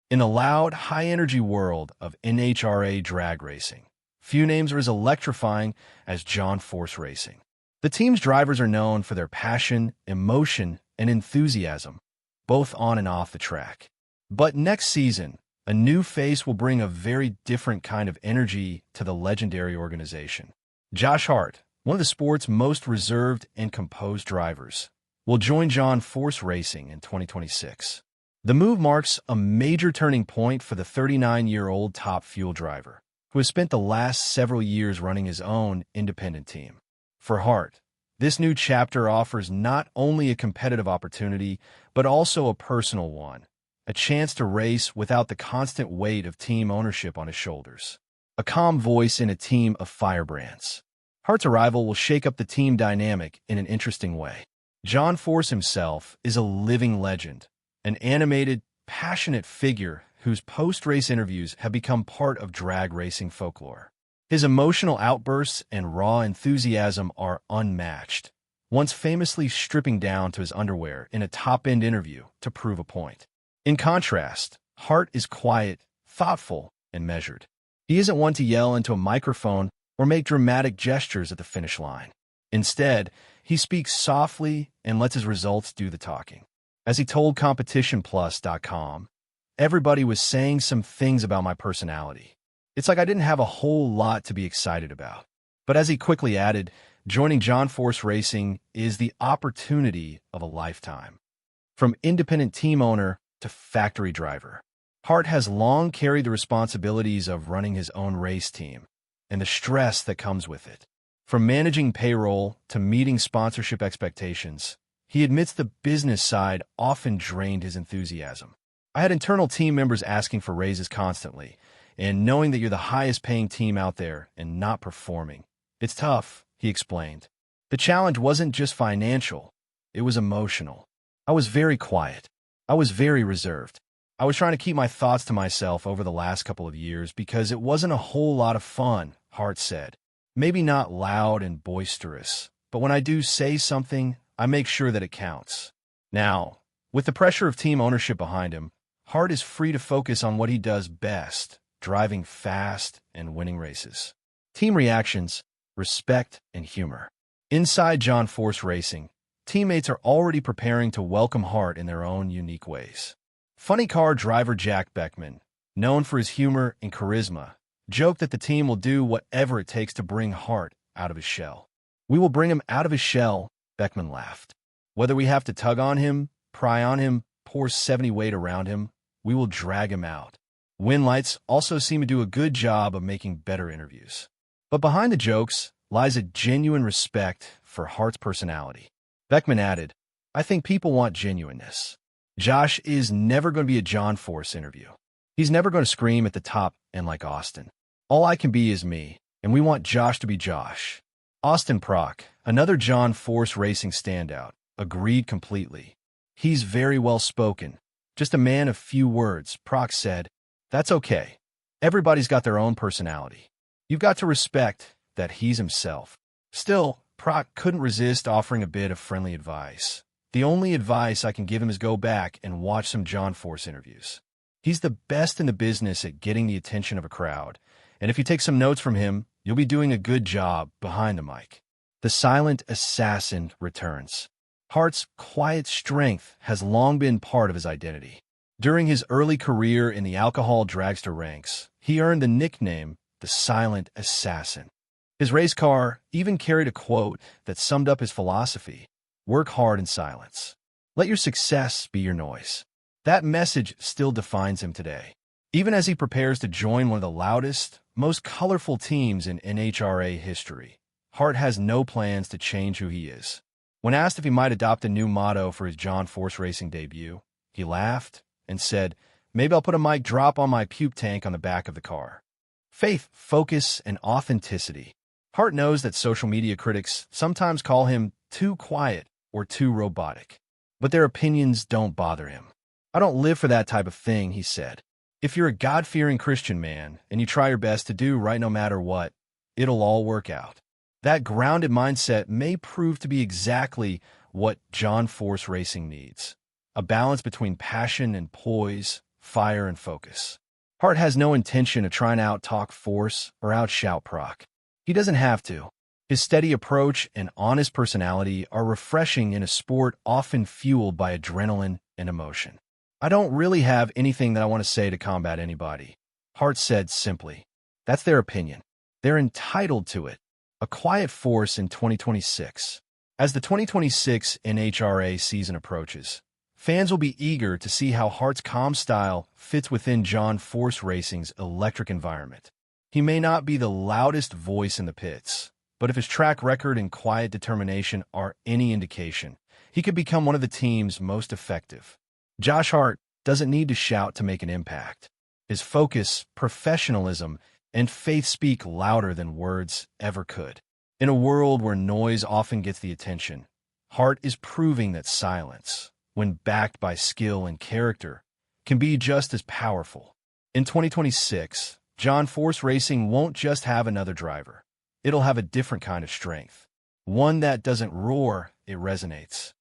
In the loud, high-energy world of NHRA drag racing, few names are as electrifying as John Force Racing. The team's drivers are known for their passion, emotion, and enthusiasm, both on and off the track. But next season, a new face will bring a very different kind of energy to the legendary organization. Josh Hart, one of the sport's most reserved and composed drivers, will join John Force Racing in 2026. The move marks a major turning point for the 39-year-old top fuel driver, who has spent the last several years running his own independent team. For Hart, this new chapter offers not only a competitive opportunity, but also a personal one, a chance to race without the constant weight of team ownership on his shoulders. A calm voice in a team of firebrands. Hart's arrival will shake up the team dynamic in an interesting way. John Force himself is a living legend, an animated, passionate figure whose post-race interviews have become part of drag racing folklore. His emotional outbursts and raw enthusiasm are unmatched, once famously stripping down to his underwear in a top-end interview to prove a point. In contrast, Hart is quiet, thoughtful, and measured. He isn't one to yell into a microphone or make dramatic gestures at the finish line. Instead, he speaks softly and lets his results do the talking. As he told CompetitionPlus.com, "Everybody was saying some things about my personality. It's like I didn't have a whole lot to be excited about." But as he quickly added, joining John Force Racing is the opportunity of a lifetime. From independent team owner to factory driver, Hart has long carried the responsibilities of running his own race team and the stress that comes with it. From managing payroll to meeting sponsorship expectations, he admits the business side often drained his enthusiasm. "I had internal team members asking for raises constantly, and knowing that you're the highest paying team out there and not performing, it's tough," he explained. "The challenge wasn't just financial, it was emotional. I was very quiet. I was very reserved. I was trying to keep my thoughts to myself over the last couple of years because it wasn't a whole lot of fun," Hart said. "Maybe not loud and boisterous, but when I do say something, I make sure that it counts." Now, with the pressure of team ownership behind him, Hart is free to focus on what he does best, driving fast and winning races. Team reactions, respect, and humor. Inside John Force Racing, teammates are already preparing to welcome Hart in their own unique ways. Funny car driver Jack Beckman, known for his humor and charisma, joked that the team will do whatever it takes to bring Hart out of his shell. "We will bring him out of his shell," Beckman laughed. "Whether we have to tug on him, pry on him, pour 70 weight around him, we will drag him out." Winlights also seem to do a good job of making better interviews. But behind the jokes lies a genuine respect for Hart's personality. Beckman added, "I think people want genuineness. Josh is never going to be a John Force interview. He's never going to scream at the top and like Austin. All I can be is me, and we want Josh to be Josh." Austin Prock, another John Force Racing standout, agreed completely. "He's very well spoken. Just a man of few words," Prock said. "That's okay. Everybody's got their own personality. You've got to respect that he's himself." Still, Prock couldn't resist offering a bit of friendly advice. "The only advice I can give him is go back and watch some John Force interviews. He's the best in the business at getting the attention of a crowd, and if you take some notes from him, you'll be doing a good job behind the mic." The silent assassin returns. Hart's quiet strength has long been part of his identity. During his early career in the alcohol dragster ranks, he earned the nickname the Silent Assassin. His race car even carried a quote that summed up his philosophy: "Work hard in silence. Let your success be your noise." That message still defines him today. Even as he prepares to join one of the loudest, most colorful teams in NHRA history, Hart has no plans to change who he is. When asked if he might adopt a new motto for his John Force Racing debut, he laughed and said, "Maybe I'll put a mic drop on my puke tank on the back of the car." Faith, focus, and authenticity. Hart knows that social media critics sometimes call him too quiet or too robotic, but their opinions don't bother him. "I don't live for that type of thing," he said. "If you're a God-fearing Christian man and you try your best to do right no matter what, it'll all work out." That grounded mindset may prove to be exactly what John Force Racing needs. A balance between passion and poise, fire, and focus. Hart has no intention of trying to out-talk Force or outshout Prock. He doesn't have to. His steady approach and honest personality are refreshing in a sport often fueled by adrenaline and emotion. "I don't really have anything that I want to say to combat anybody," Hart said simply. That's their opinion. They're entitled to it. A quiet force in 2026. As the 2026 NHRA season approaches, fans will be eager to see how Hart's calm style fits within John Force Racing's electric environment. He may not be the loudest voice in the pits, but if his track record and quiet determination are any indication, he could become one of the team's most effective. Josh Hart doesn't need to shout to make an impact. His focus, professionalism, and faith speak louder than words ever could. In a world where noise often gets the attention, Hart is proving that silence, when backed by skill and character, can be just as powerful. In 2026, John Force Racing won't just have another driver. It'll have a different kind of strength. One that doesn't roar, it resonates.